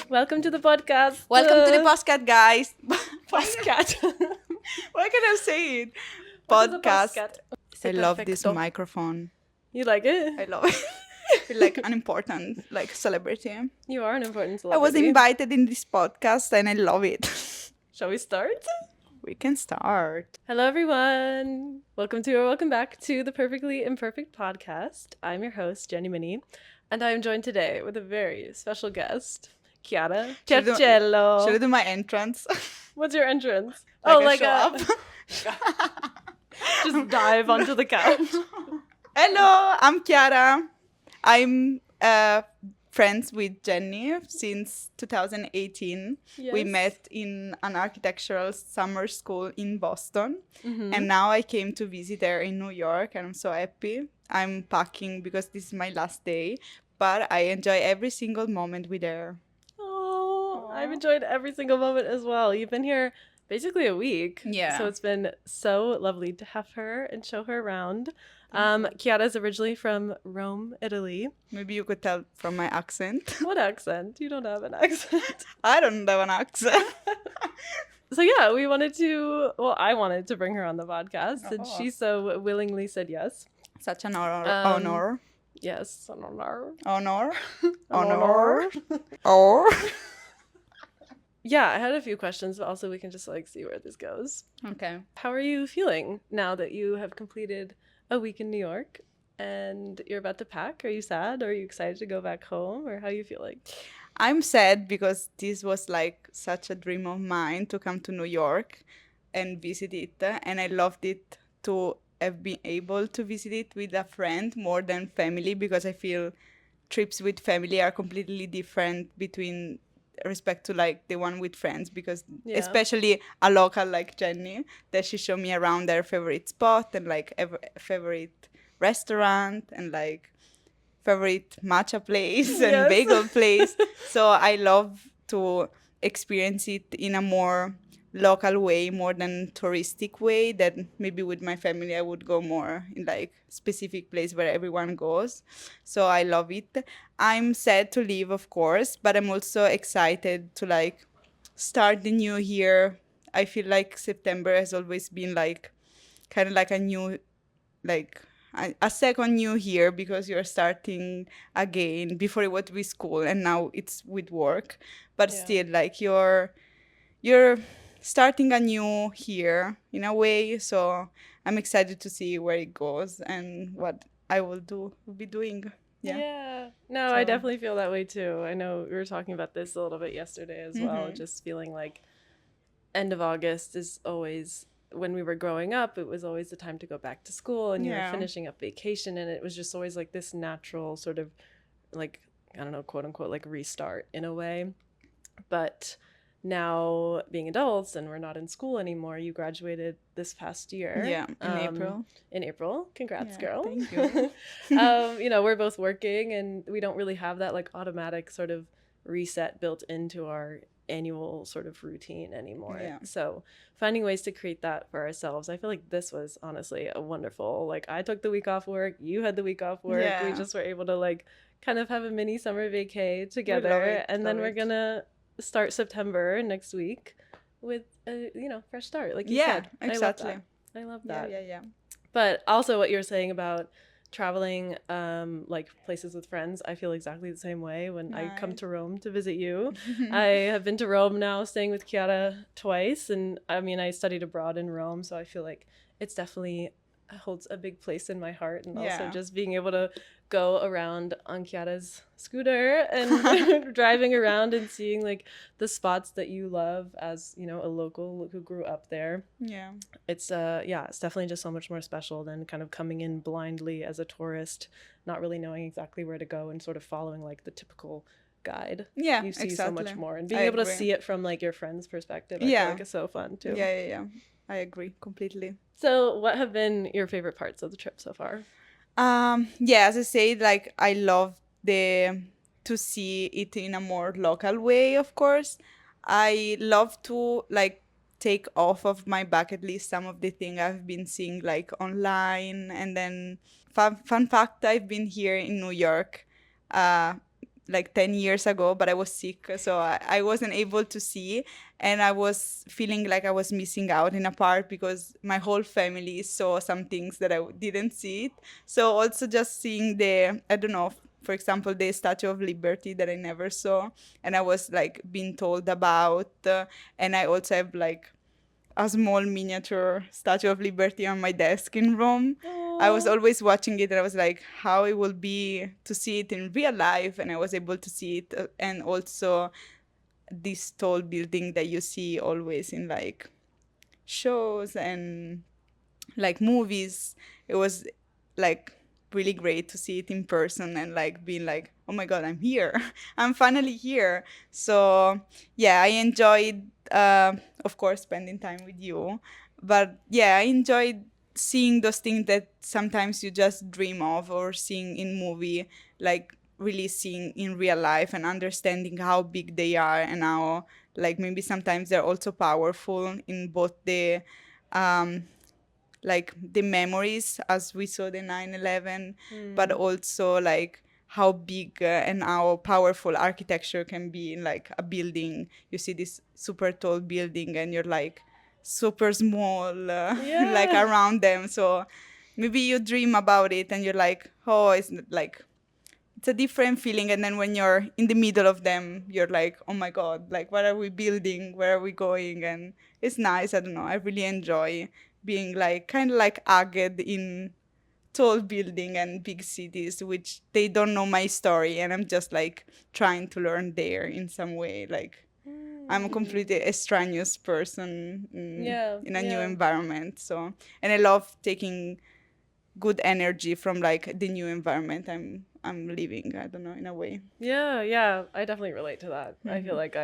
Welcome to the podcast. Welcome to the podcast, guys. podcast. Why can I say it? What is a Podcast. I love this Perfecto. microphone. You like it? I love it. I feel like an important celebrity. You are an important I was celebrity. invited in this podcast and I love it. Shall we start? We can start. Hello, everyone. Welcome back to the Perfectly Imperfect podcast. I'm your host, Jenny Minnie, and I'm joined today with a very special guest, Chiara Should I Cerciello. do my entrance? What's your entrance? Like a just dive onto the couch. Hello, I'm Chiara. I'm friends with Jenny since 2018. We Yes. met in an architectural summer school in Boston. Mhm. And now I came to visit her in New York and I'm so happy. I'm packing because this is my last day, but I enjoy every single moment with her. Oh, I've Aw. enjoyed every single moment as well. You've been here basically a week. Yeah. So it's been so lovely to have her and show her around. Thank Chiara is originally from Rome, Italy. Maybe you could tell from my accent. What accent? You don't have an accent. I don't have an accent. So yeah, I wanted to bring her on the podcast, and Oh. she so willingly said yes. Such an honor. Um, Yes, an honor. Honor. Honor. Or. Yeah, I had a few questions, but also we can just see where this goes. Okay. How are you feeling now that you have completed a week in New York and you're about to pack? Are you sad? Are you excited to go back home? Or how are you feeling? I'm sad because this was such a dream of mine to come to New York and visit it. And I loved it to have been able to visit it with a friend more than family because I feel trips with family are completely different between respect to the one with friends because Yeah. especially a local like Jenny that she showed me around their favorite spot and favorite restaurant and favorite matcha place and Yes. bagel place. So I love to experience it in a more local way, more than touristic way. That maybe with my family I would go more in specific place where everyone goes. So I love it. I'm sad to leave, of course, but I'm also excited to start the new year. I feel like September has always been kind of like a new a second new year because you're starting again. Before it was with school and now it's with work, but Yeah. still you're starting a new year in a way. So I'm excited to see where it goes and what I will be doing. Yeah. No, I So- definitely feel that way too. I know we were talking about this a little bit yesterday as well. Mhm. Just feeling like end of August is always, when we were growing up, it was always the time to go back to school and you Yeah. were finishing up vacation, and it was just always this natural sort of I don't know, quote unquote, restart in a way. But now being adults and we're not in school anymore, you graduated this past year. Yeah, in April. In April. Congrats, Yeah, girl. thank you. We're both working and we don't really have that automatic sort of reset built into our annual sort of routine anymore. Yeah. So finding ways to create that for ourselves, I feel like this was honestly a wonderful, I took the week off work, you had the week off work. Yeah. We just were able to kind of have a mini summer vacay together. it, And then love we're it. gonna start September next week with a fresh start, like you Yeah, said. exactly. I love Yeah, that. yeah. But also what you're saying about traveling places with friends, I feel exactly the same way when I come Nice. to Rome to visit you. I have been to Rome now, staying with Chiara twice, and I mean I studied abroad in Rome, so I feel like it's definitely holds a big place in my heart. And also Yeah. just being able to go around on Chiara's scooter and driving around and seeing the spots that you love as a local who grew up there. Yeah. It's it's definitely just so much more special than kind of coming in blindly as a tourist, not really knowing exactly where to go and sort of following the typical guide. Yeah, You see exactly. so much more, and being I able to agree. see it from your friend's perspective, I Yeah. feel like is so fun too. Yeah. I agree completely. So what have been your favorite parts of the trip so far? As I said, I love to see it in a more local way, of course. I love to take off of my bucket list some of the things I've been seeing online. And then fun fact, I've been here in New York like 10 years ago, but I was sick, so I wasn't able to see. And I was feeling like I was missing out in a part because my whole family saw some things that I didn't see it. So also just seeing the, I don't know, for example, the Statue of Liberty that I never saw, and I was like being told about. And I also have like a small miniature Statue of Liberty on my desk in Rome. I was Oh. always watching it and I was like, how it will be to see it in real life. And I was able to see it. And also this tall building that you see always in like shows and like movies. It was like really great to see it in person and like being like, oh my god, I'm here. I'm finally here. So yeah, I enjoyed of course spending time with you, but yeah, I enjoyed seeing those things that sometimes you just dream of or seeing in movie, like really seeing in real life and understanding how big they are and how like maybe sometimes they're also powerful in both the um like the memories as we saw the 9/11, but Mm. also like how big and how powerful architecture can be in like a building. You see this super tall building and you're like super small like Yeah. around them. So maybe you dream about it and you're like, oh, it's like it's a different feeling. And then when you're in the middle of them, you're like, oh my god, like what are we building, where are we going? And it's nice. I don't know, I really enjoy being like kind of like aged in tall building and big cities which they don't know my story and I'm just like trying to learn there in some way. Like I'm a Mm. completely extraneous person Yeah, in a new yeah. environment. So and I love taking good energy from like the new environment I'm living. I don't know, in a way. Yeah, yeah. I definitely relate to that. I feel Hmm. like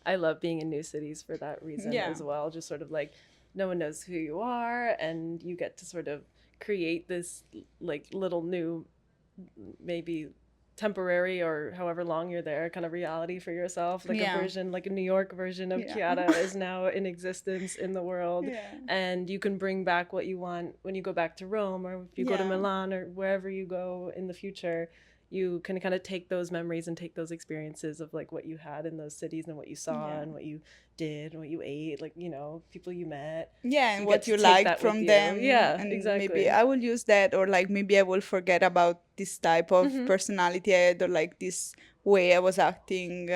I love being in new cities for that reason Yeah, as well. Just sort of like no one knows who you are and you get to sort of create this like little new, maybe temporary or however long you're there, kind of reality for yourself, like a yeah, version, like a New York version of yeah, Chiara is now in existence in the world. yeah, And you can bring back what you want when you go back to Rome, or if you go to yeah, Milan, or wherever you go in the future. You can kind of take those memories and take those experiences of like what you had in those cities and what you saw yeah. and what you did and what you ate, like, people you met. Yeah, and You get what to you take liked that with from you. them, Yeah, and maybe exactly. I will use that, or like maybe I will forget about this type of Hmm. personality I had, or like this way I was acting,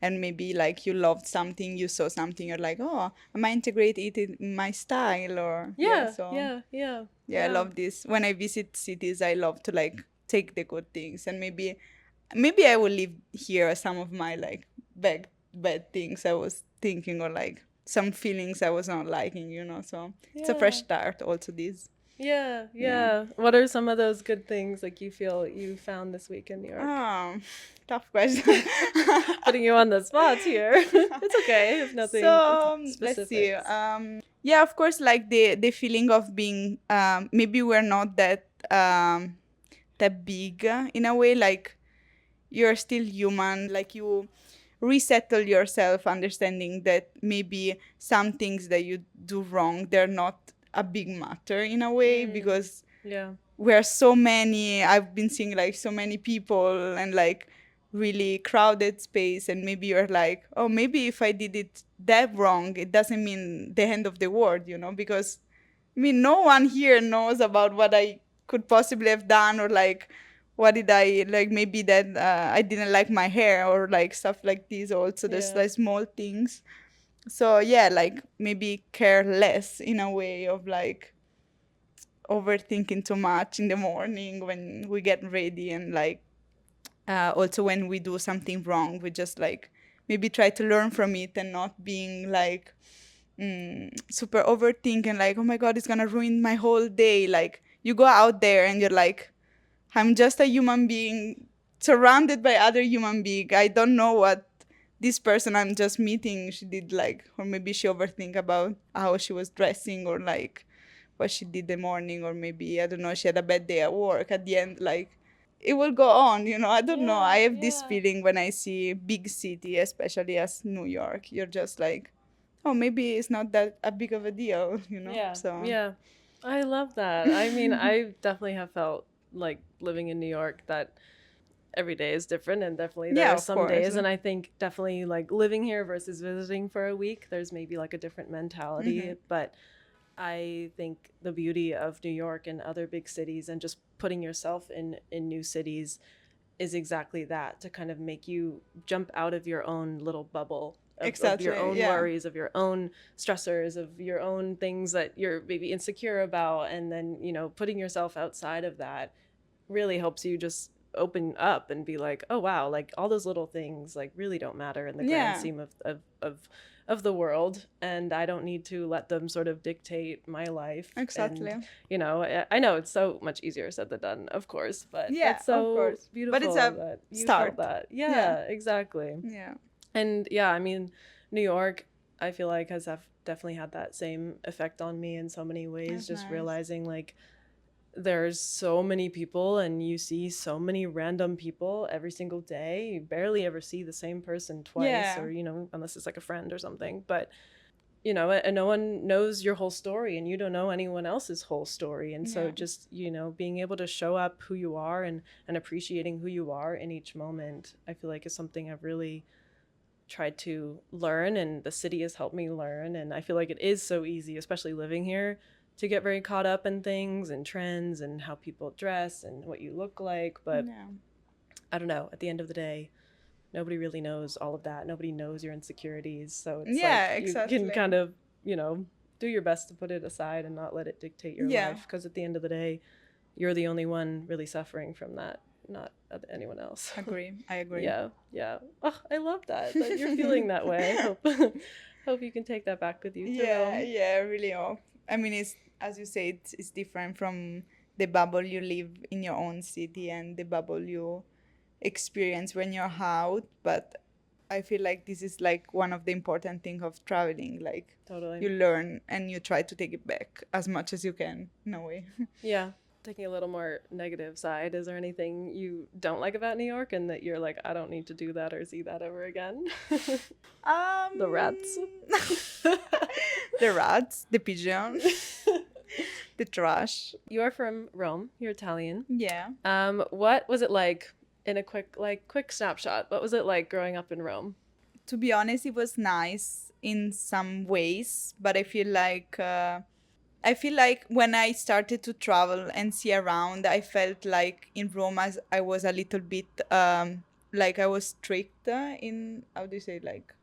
and maybe like you loved something, you saw something, you're like, oh, I might integrate it in my style, or yeah. Yeah, So yeah, yeah, yeah, I yeah. love this. When I visit cities, I love to like take the good things, and maybe I will leave here some of my like bad things I was thinking, or like some feelings I was not liking, So it's a fresh Yeah. start also this. Yeah, Yeah. yeah. What are some of those good things like you feel you found this week in New York? Um, Tough question. Putting you on the spot here. It's okay if So nothing let's see. specifics. Yeah, of course, like the feeling of being maybe we're not that big in a way, like you're still human, like you resettle yourself understanding that maybe some things that you do wrong, they're not a big matter in a way, Mm, because yeah. we're so many. I've been seeing like so many people and like really crowded space, and maybe you're like, oh, maybe if I did it that wrong, it doesn't mean the end of the world, because I mean, no one here knows about what I could possibly have done, or like, what did I like? Maybe that I didn't like my hair, or like stuff like this. Also, there's Yeah. like small things. So yeah, like maybe care less in a way of like overthinking too much in the morning when we get ready, and like also when we do something wrong, we just like maybe try to learn from it and not being like super overthinking, like, oh my god, it's gonna ruin my whole day. Like you go out there and you're like, I'm just a human being surrounded by other human being. I don't know what this person I'm just meeting she did, like, or maybe she overthink about how she was dressing, or like what she did the morning, or maybe I don't know, she had a bad day at work. At the end, like, it will go on, I don't know. I Yeah, have this yeah. feeling when I see big city, especially as New York. You're just like, oh, maybe it's not that a big of a deal, Yeah, So yeah. I love that. I mean, I definitely have felt like living in New York that every day is different, and definitely there Yeah, are of some course. days, and I think definitely like living here versus visiting for a week, there's maybe like a different Hmm. mentality. But I think the beauty of New York and other big cities and just putting yourself in new cities is exactly that, to kind of make you jump out of your own little bubble of your Exactly. own Yeah. worries, of your own stressors, of your own things that you're maybe insecure about, and then putting yourself outside of that really helps you just open up and be like, oh wow, like all those little things like really don't matter in the grand Yeah. scheme of the world, and I don't need to let them sort of dictate my life. And Exactly. I know it's so much easier said than done, of course, but Yeah, that's of so course. But it's beautiful a that you felt start. that. Yeah. Yeah, exactly. Yeah. And yeah, I mean, New York, I feel like definitely had that same effect on me in so many ways, That's just nice. realizing like there's so many people and you see so many random people every single day. You barely ever see the same person twice, Yeah. or unless it's like a friend or something. But and no one knows your whole story, and you don't know anyone else's whole story. And so Yeah. just being able to show up who you are, and appreciating who you are in each moment, I feel like is something I've really tried to learn, and the city has helped me learn. And I feel like it is so easy, especially living here, to get very caught up in things and trends and how people dress and what you look like. But Yeah. I don't know, at the end of the day, nobody really knows all of that. Nobody knows your insecurities, so it's Yeah, like you can exactly. kind of do your best to put it aside and not let it dictate your Yeah. life, because at the end of the day, you're the only one really suffering from that, not anyone else. Agree. I agree. Yeah, yeah. Oh, I love that you're feeling that way. I hope hope you can take that back with you to Yeah, Rome. yeah, I really hope. I mean, it's as you say, it's different from the bubble you live in your own city and the bubble you experience when you're out. But I feel like this is like one of the important things of traveling. Like Totally. you learn and you try to take it back as much as you can, in a way. Yeah. Taking a little more negative side, is there anything you don't like about New York and that you're like, I don't need to do that or see that ever again? The rats. Um, the rats, the pigeon, the trash. You are from Rome. You're Italian. Yeah. What was it like in a quick snapshot? What was it like growing up in Rome? To be honest, it was nice in some ways, but I feel like when I started to travel and see around, I felt like in Rome as I was a little bit like I was strict in how do you say, like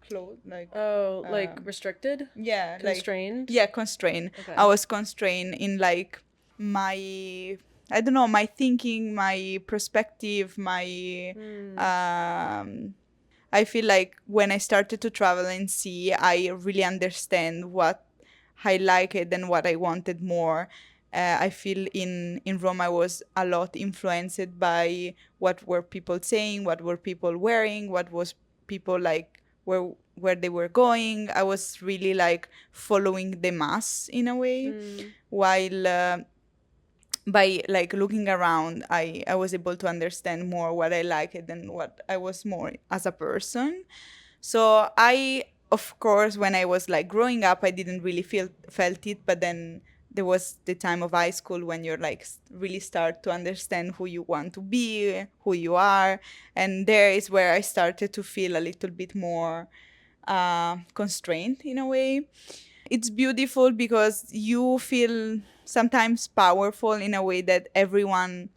close, like Oh, like restricted, yeah, like constrained. yeah, constrained. Okay. I was constrained in like my, I don't know, my thinking, my perspective, my Hmm. um I feel like when I started to travel and see, I really understand what I liked and what I wanted more. I feel in Rome I was a lot influenced by what were people saying, what were people wearing, what was people like where they were going. I was really like following the mass in a way, Hmm. while by like looking around, I was able to understand more what I liked and what I was more as a person. So I, of course, when I was like growing up, I didn't really felt it, but then there was the time of high school when you're like really start to understand who you want to be, who you are, and there is where I started to feel a little bit more constrained in a way. It's beautiful because you feel sometimes powerful in a way that everyone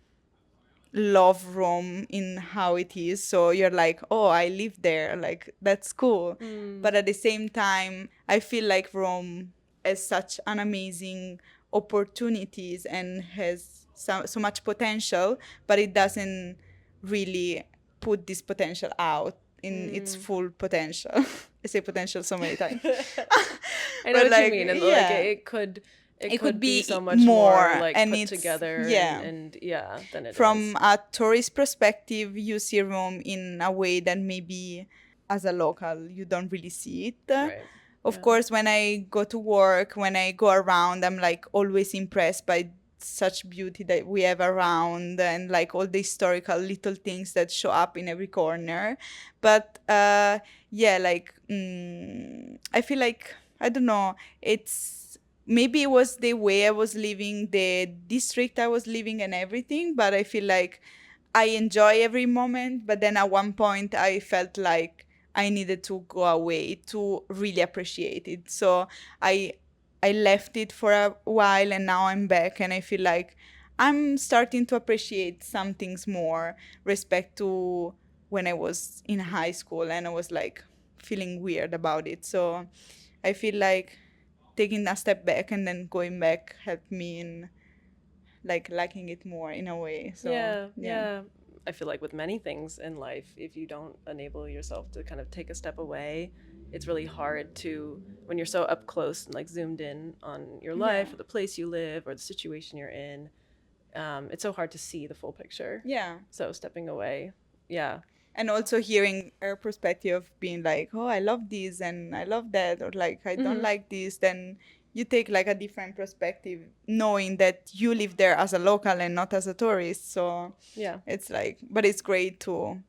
love Rome in how it is. So you're like, oh, I live there. Like, that's cool. Hmm. But at the same time, I feel like Rome has such an amazing opportunities and has so much potential, but it doesn't really put this potential out in its Hmm. full potential. I say potential so many times. I know But what you like, mean, and like yeah, it it could could be be so much more more, like and put it's together, and yeah, yeah, than it from is. a tourist perspective, you see Rome in a way that maybe as a local you don't really see it. Right. Of Yeah. course, when I go to work, when I go around, I'm like always impressed by such beauty that we have around and like all the historical little things that show up in every corner. But yeah, like I feel like I don't know. It's maybe it was the way I was living, the district I was living, and everything. But I feel like I enjoy every moment, but then at one point I felt like I needed to go away to really appreciate it. So I I left it for a while and now I'm back and I feel like I'm starting to appreciate some things more respect to when I was in high school and I was like feeling weird about it. So I feel like taking a step back and then going back helped me in like liking it more in a way. So Yeah, yeah. yeah. I feel like with many things in life, if you don't enable yourself to kind of take a step away, it's really hard to, when you're so up close and like zoomed in on your Yeah. life or the place you live or the situation you're in, it's so hard to see the full picture. Yeah. So stepping away, yeah, And also hearing her perspective of being like, oh, I love this and I love that, or like, I don't hmm like this, then you take like a different perspective, knowing that you live there as a local and not as a tourist. So yeah, it's like, but it's great to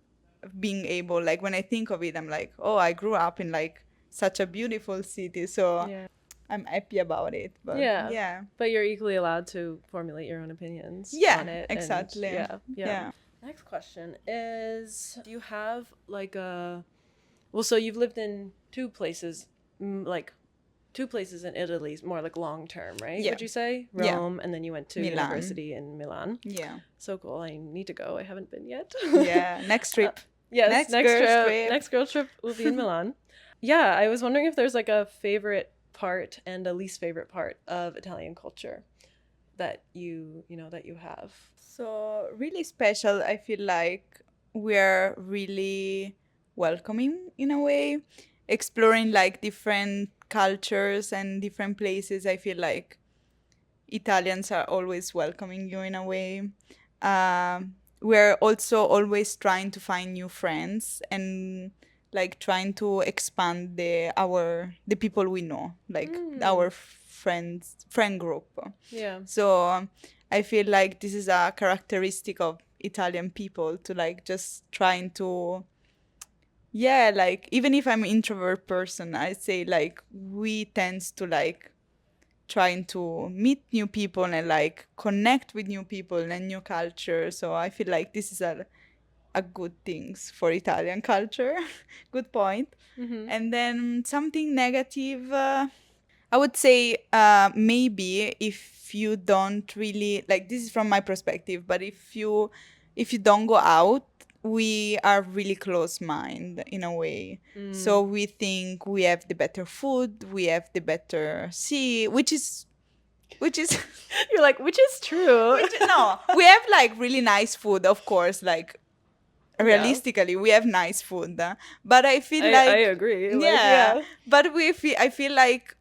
being able, like, when I think of it, I'm like, oh, I grew up in like such a beautiful city. So yeah, I'm happy about it. But yeah. yeah. But you're equally allowed to formulate your own opinions Yeah, on it, and exactly. yeah, yeah. Yeah. Next question is, do you have like a, well, so you've lived in two places, like two places in Italy, more like long term, right? Yeah. Would you say Yeah. Rome, and then you went to Milan. university in Milan? Yeah. So cool. I need to go. I haven't been yet. Yeah. Next Uh, trip. yes, Next next girls trip. trip. Next girl trip will be in Milan. Yeah, I was wondering if there's like a favorite part and a least favorite part of Italian culture that that you have. So really special. I feel like we're really welcoming in a way, exploring like different cultures and different places. I feel like Italians are always welcoming you in a way. We're also always trying to find new friends and like trying to expand the people we know, like Mm, our friend group. yeah. So I feel like this is a characteristic of Italian people to like just trying to, yeah, like even if I'm introvert person, I say like we tends to like trying to meet new people and like connect with new people and new culture. So I feel like this is a good things for Italian culture. Good point. Mm-hmm. And then something negative. I would say maybe if you don't really like this is from my perspective, but if you don't go out, we are really close mind in a way. So Mm. we think we have the better food, we have the better sea, which is You're like, which is true. which no, we have like really nice food, of course, like Yeah, realistically we have nice food, but I feel I like agree. Like, yeah, yeah, but I feel like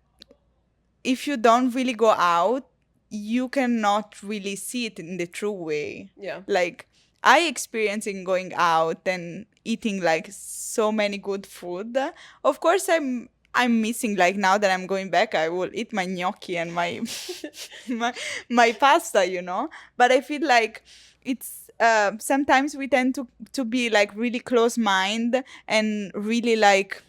if you don't really go out, you cannot really see it in the true way. yeah. Like I experience in going out and eating like so many good food. Of course, I'm missing like now that I'm going back, I will eat my gnocchi and my my pasta, But I feel like it's sometimes we tend to be like really close mind and really like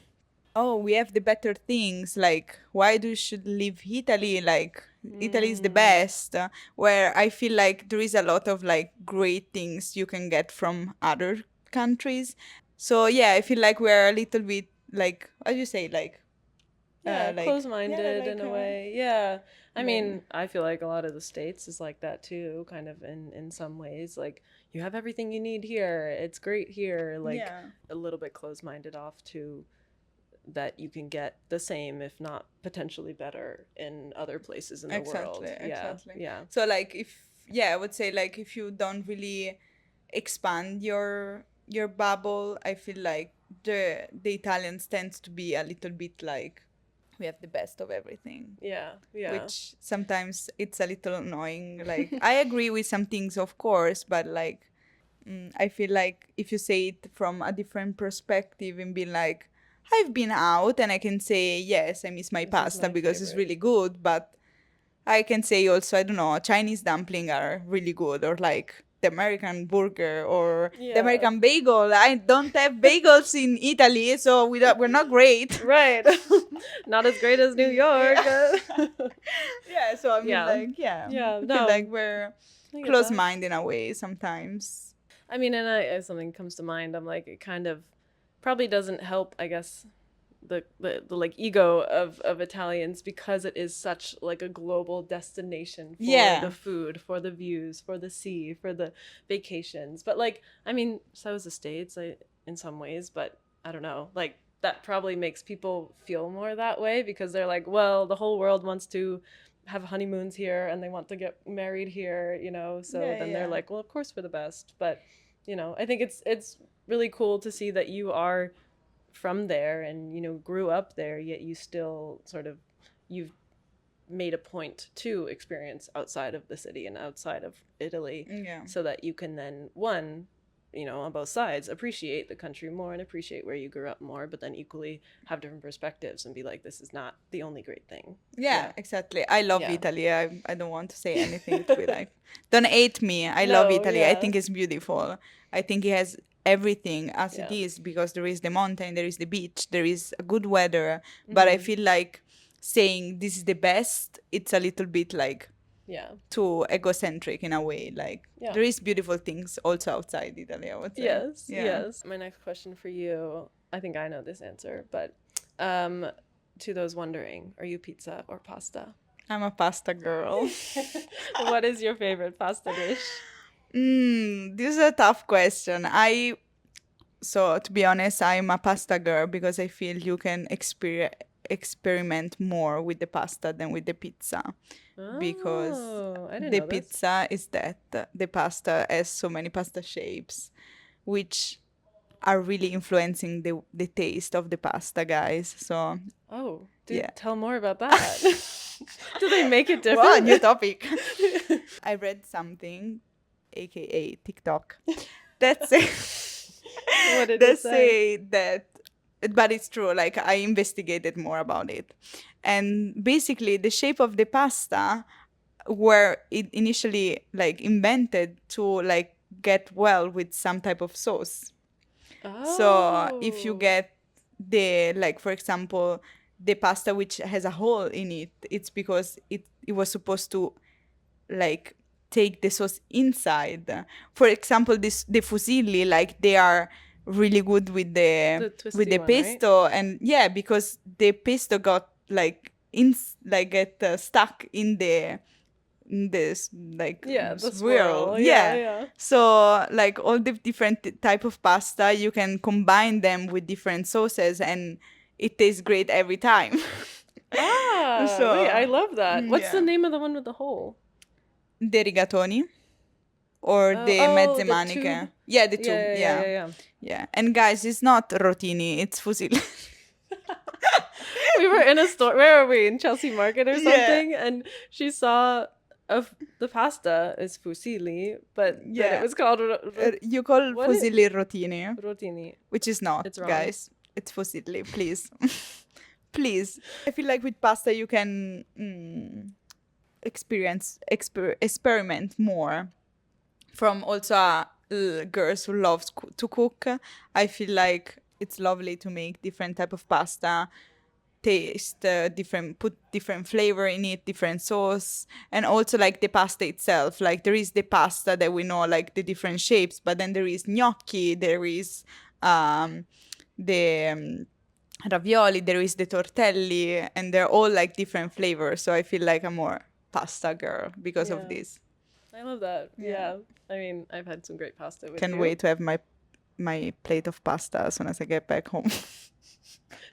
oh, we have the better things. Like, why do you should leave Italy? Like, Italy is the Mm. best. Where I feel like there is a lot of like great things you can get from other countries. So yeah, I feel like we're a little bit like, how do you say, Yeah, yeah, close-minded in a way. Yeah. I like mean, I feel like a lot of the states is like that too, kind of in some ways. Like you have everything you need here. It's great here. Like yeah, a little bit close-minded off to that you can get the same, if not potentially better, in other places in the exactly, world. Yeah. exactly. Yeah. So like if yeah, I would say like if you don't really expand your bubble, I feel like the Italians tends to be a little bit like we have the best of everything, Yeah. Yeah. which sometimes it's a little annoying. Like I agree with some things, of course, but like I feel like if you say it from a different perspective and be like, I've been out and I can say yes, I miss my This is pasta my because it's favorite. really good, but I can say also, I don't know, Chinese dumpling are really good, or like the American burger or the Yeah. American bagel. I don't have bagels in Italy, so we're not great. Right. Not as great as New York. Yeah. Yeah, so I mean, Yeah. like, yeah, Yeah. I feel like No, we're I get close that. minded in a way sometimes. I mean, and if something comes to mind, I'm like, it kind of probably doesn't help, I guess, the like ego of Italians because it is such like a global destination for the Yeah, food, for the views, for the sea, for the vacations. But like, I mean, so is the States, in some ways, but I don't know. Like that probably makes people feel more that way because they're like, well, the whole world wants to have honeymoons here and they want to get married here, so yeah, then they're yeah. like, well, of course we're the best. But I think it's really cool to see that you are from there and grew up there, yet you still sort of you've made a point to experience outside of the city and outside of Italy, Yeah. so that you can then one, on both sides, appreciate the country more and appreciate where you grew up more, but then equally have different perspectives and be like, this is not the only great thing. Yeah, Yeah. exactly. I love Yeah. Italy. I don't want to say anything to be like, don't hate me. I love No, Italy. I yeah. think it's beautiful. I think it has everything as it Yeah. is because there is the mountain, there is the beach, there is a good weather. But I Mm-hmm. feel like saying this is the best, it's a little bit like Yeah. too egocentric in a way. Like Yeah. there is beautiful things also outside Italy, I would say. Yes, Yeah. yes. My next question for you, I think I know this answer, but um, to those wondering, are you pizza or pasta? I'm a pasta girl. What is your favorite pasta dish? This is a tough question. So to be honest, I'm a pasta girl because I feel you can experiment more with the pasta than with the pizza because Oh, I didn't the know this. pizza is that the pasta has so many pasta shapes which are really influencing the taste of the pasta, guys. So Oh, yeah. tell more about that. Do they make it Wow, different? new topic. I read something, aka TikTok, that says What did it that say? say that, but it's true. Like I investigated more about it, and basically the shape of the pasta were it initially like invented to like get well with some type of sauce. So if you Oh. get the like for example the pasta which has a hole in it, it's because it was supposed to like take the sauce inside. For example, this the fusilli, like they are really good The with twisty the one, right? pesto, and yeah, because the pesto got like in like get stuck in this like Yeah, the swirl. swirl. Yeah, Yeah. yeah. So like all the different type of pasta, you can combine them with different sauces, and it tastes great every time. Ah, wait, I So love that. What's the yeah. name of the one with the hole? The rigatoni or the Oh, mezze the tube. maniche. Yeah, the two. Yeah, yeah, Yeah. yeah, yeah, Yeah. And guys, it's not rotini, it's fusilli. yeah. We were in a store. Where are we? In Chelsea Market or Yeah. something? And she saw the pasta is fusilli, but then it Yeah. was called You call what it fusilli rotini, rotini. which is not, It's wrong. guys. It's fusilli, please. Please. I feel like with pasta you can experiment more. From also girls who loves to cook, I feel like it's lovely to make different type of pasta, taste different, put different flavor in it, different sauce, and also like the pasta itself. Like there is the pasta that we know, like the different shapes, but then there is gnocchi, there is the ravioli, there is the tortelli, and they're all like different flavors. So I feel like I'm more pasta girl because of Yeah. this. I love that. Yeah. Yeah. I mean, I've had some great pasta with Can't you. wait to have my plate of pasta as soon as I get back home.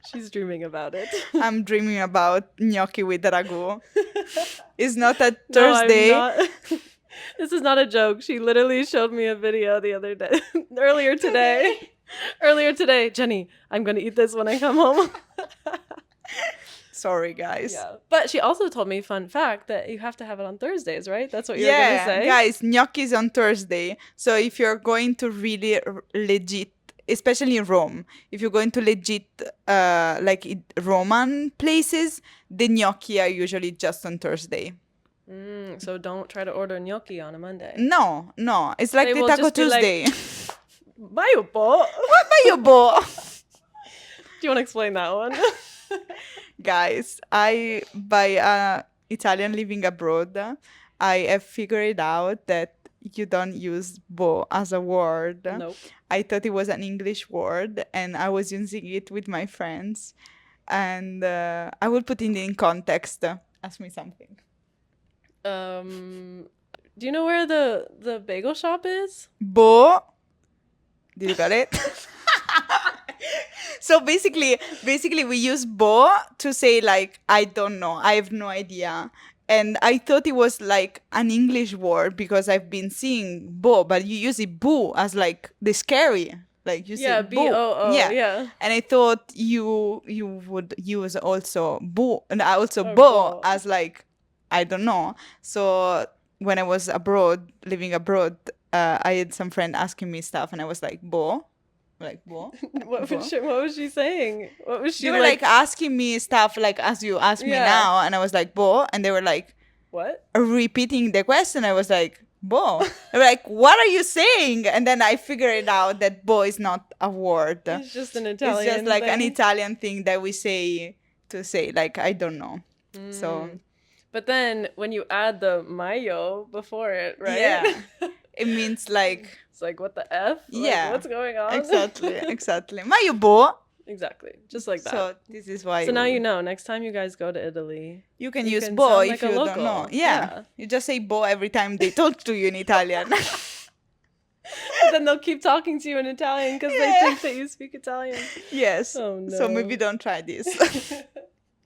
She's dreaming about it. I'm dreaming about gnocchi with ragu. It's not a No, I'm Thursday. not. This is not a joke. She literally showed me a video the other day, earlier today. Earlier today, Jenny, I'm gonna eat this when I come home. Sorry, guys. Yeah, but she also told me, fun fact, that you have to have it on Thursdays, right? That's what you were gonna say. Guys, gnocchi is on Thursday. So if you're going to really legit, especially in Rome, if you're going to legit like Roman places, the gnocchi are usually just on Thursday. So don't try to order gnocchi on a Monday. No, it's like They the will Taco just be like, Tuesday. Mayo po. What about you, bo? Do you want to explain that one? Guys, by Italian living abroad, I have figured out that you don't use bo as a word. Nope. I thought it was an English word, and I was using it with my friends. And I will put it in context. Ask me something. Do you know where the bagel shop is? Bo. Did you got it? So basically we use bo to say like I don't know, I have no idea. And I thought it was like an English word because I've been seeing bo, but you use it boo as like the scary. Like you say Yeah, B O boo. O. Yeah. Yeah. And I thought you would use also boo and also Or bo bo. as like I don't know. So when I was abroad, living abroad, I had some friend asking me stuff and I was like bo. Like bo. Bo. What was she saying? What was They she were like like? asking me stuff like as you ask me Yeah. now, and I was like bo, and they were like What? repeating the question. I was like bo. They were like, what are you saying? And then I figured it out that bo is not a word. It's just an It's just Italian like an thing. Italian thing that we say to say like I don't know. So Mm. But then when you add the mayo before it, right? yeah, it means like It's like what the F? Like yeah, what's going on? exactly. Mayo bo. Exactly. Just like that. So this is why So now you know, next time you guys go to Italy, you can you use can bo sound if like a you don't know. local. Yeah. You just say bo every time they talk to you in Italian. But then they'll keep talking to you in Italian because they Yeah. think that you speak Italian. Yes. Oh no. So maybe don't try this.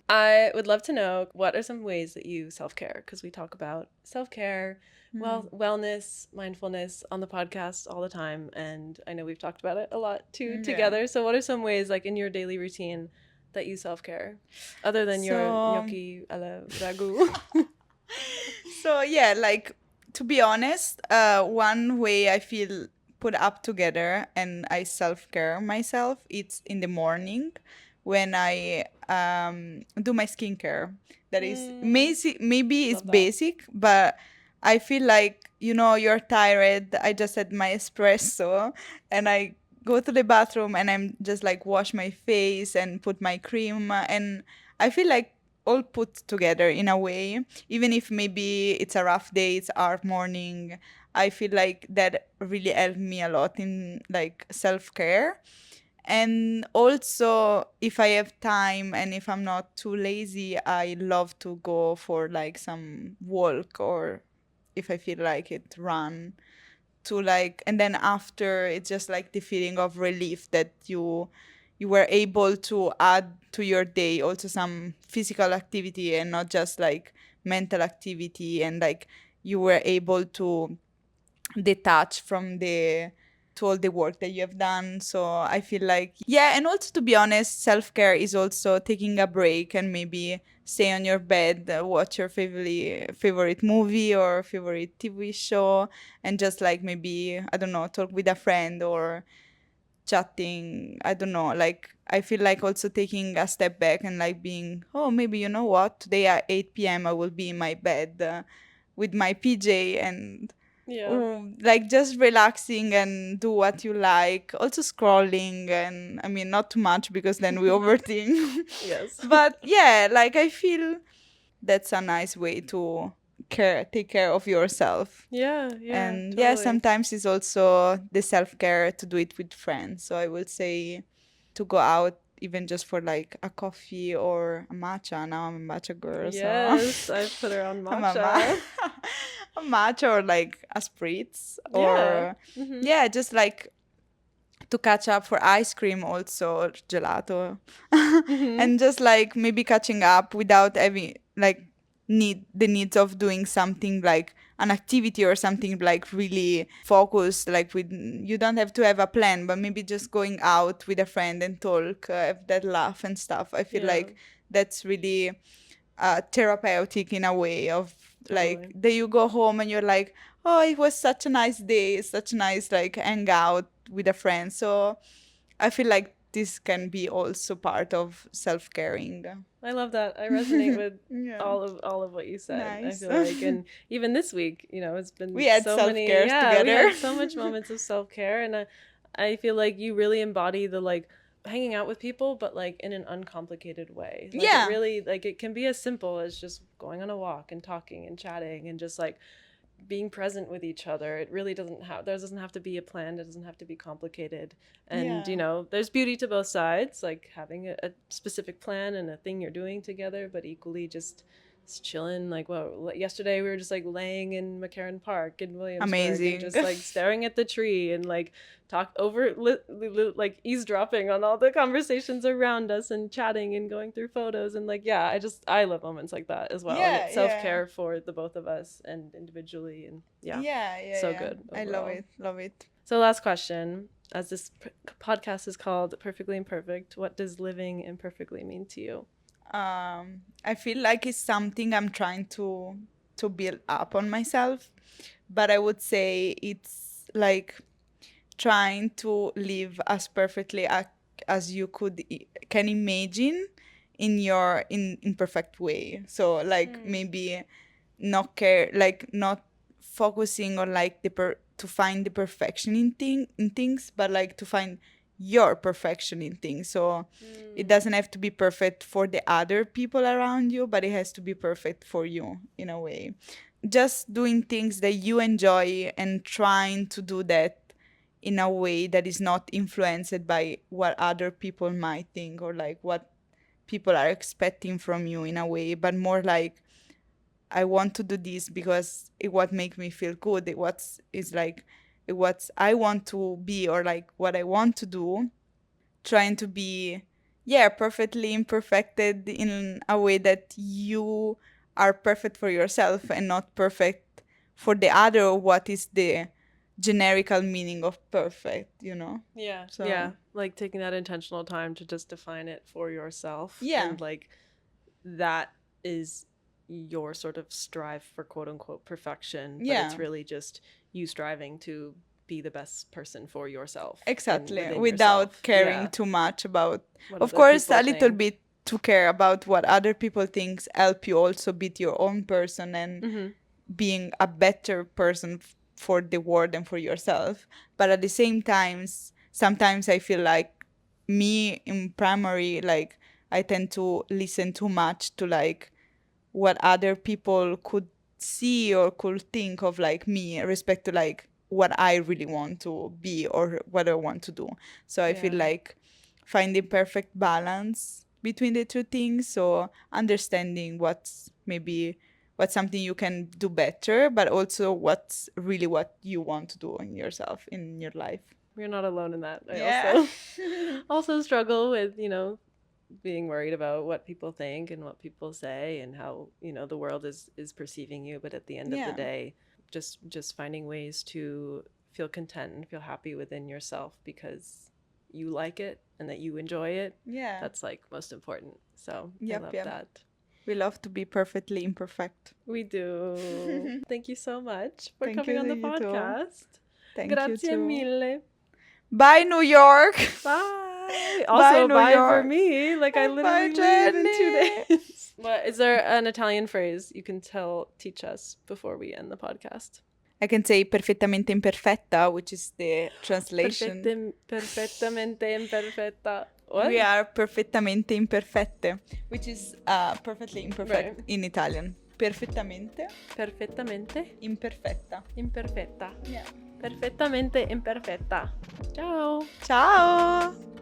I would love to know what are some ways that you self-care, because we talk about self-care, wellness, mindfulness on the podcast all the time, and I know we've talked about it a lot too Yeah. together. So what are some ways like in your daily routine that you self-care other than your So- gnocchi alla ragu? So yeah, like to be honest, one way I feel put up together and I self care myself, it's in the morning when I do my skincare. That is maybe it's Love that. basic, but I feel like you're tired. I just had my espresso and I go to the bathroom and I'm just like wash my face and put my cream and I feel like all put together in a way, even if maybe it's a rough day, it's our morning. I feel like that really helped me a lot in like self-care. And also if I have time and if I'm not too lazy, I love to go for like some walk, or if I feel like it, run to like, and then after it's just like the feeling of relief that you were able to add to your day also some physical activity and not just like mental activity, and like you were able to detach from the to all the work that you have done. So I feel like yeah, and also to be honest, self-care is also taking a break and maybe stay on your bed, watch your favorite movie or favorite TV show, and just like maybe I don't know, talk with a friend or chatting. I don't know, like I feel like also taking a step back and like being, oh, maybe you know what, today at 8 p.m. I will be in my bed with my PJ and Yeah. like just relaxing and do what you like. Also scrolling, and I mean not too much because then we overthink. Yes. But yeah, like I feel that's a nice way to take care of yourself. Yeah, yeah, And yeah, totally. sometimes it's also the self-care to do it with friends. So I would say to go out even just for like a coffee or a matcha. Now I'm a matcha girl, Yes, so I've put her on I'm a, matcha. a matcha or like a spritz, Yeah. or Mhm. yeah, just like to catch up for ice cream, also gelato, Mhm. and just like maybe catching up without having like needs of doing something like an activity or something like really focused, like with you don't have to have a plan, but maybe just going out with a friend and talk, have that laugh and stuff. I feel Yeah, like that's really therapeutic in a way of like totally. that you go home and you're like, oh, it was such a nice day, such a nice like hang out with a friend. So I feel like this can be also part of self-caring. I love that. I resonate with Yeah, all of what you said. I nice. feel like, and even this week, it's We been had so many. self-care Yeah, we together. had so much moments of self care, and I feel like you really embody the like hanging out with people, but like in an uncomplicated way. Like it Yeah. really like it can be as simple as just going on a walk and talking and chatting and just like being present with each other. It really there doesn't have to be a plan. It doesn't have to be complicated. And, Yeah. there's beauty to both sides, like having a specific plan and a thing you're doing together, but equally just chilling. Like, well, yesterday we were just like laying in McCarran Park in Williamsburg and Amazing. just like staring at the tree and like like eavesdropping on all the conversations around us and chatting and going through photos. And like, yeah, I love moments like that as well. And Yeah, it's yeah. self-care for the both of us and individually. And yeah, Yeah, yeah, so yeah. good I love overall. it. Love it. So last question, as this podcast is called Perfectly Imperfect, what does living imperfectly mean to you? I feel like it's something I'm trying to build up on myself, but I would say it's like trying to live as perfectly as you can imagine in your in imperfect way. So like maybe not care, like not focusing on like to find the perfection in things, but like to find your perfection in things. So it doesn't have to be perfect for the other people around you, but it has to be perfect for you in a way. Just doing things that you enjoy and trying to do that in a way that is not influenced by what other people might think or like what people are expecting from you in a way, but more like I want to do this because it what make me feel good. It what's is like it what I want to be or like what I want to do. Trying to be, yeah, perfectly imperfected in a way that you are perfect for yourself and not perfect for the other. Or what is the generical meaning of perfect? Yeah, So yeah. Like taking that intentional time to just define it for yourself. yeah, And like that is your sort of strive for quote unquote perfection, but it's yeah. really just you striving to be the best person for yourself and Exactly, within without yourself. caring Yeah. too much about, What of other course, people a little think. bit to care about what other people think help you also be your own person and Mm-hmm. being a better person for the world and for yourself. But at the same times, sometimes I feel like me in primary, like I tend to listen too much to like what other people could see or could think of like me respect to like what I really want to be or what I want to do. So I feel Yeah. like finding perfect balance between the two things. So understanding what's something you can do better, but also what's really what you want to do in yourself in your life. You're not alone in that. I Yeah. also struggle with, being worried about what people think and what people say and how, the world is perceiving you, but at the end of the Yeah. day, just finding ways to feel content and feel happy within yourself because you like it and that you enjoy it. Yeah. That's like most important. So I Yep, love yep. that. We love to be perfectly imperfect. We do. Thank you so much for Thank coming you on to the you too. podcast. Thank you Grazie too. mille. Bye, New York. Bye. Bye, Also, New bye for York. me. Like, I Bye, literally leave in Jenny. 2 days. What is there an Italian phrase you can teach us before we end the podcast? I can say perfettamente imperfetta, which is the translation. Perfettamente imperfetta. What? We are perfettamente imperfette, which is perfectly imperfect Right. in Italian. Perfettamente Perfettamente imperfetta. imperfetta. Yeah. Perfettamente imperfetta. Ciao. Ciao.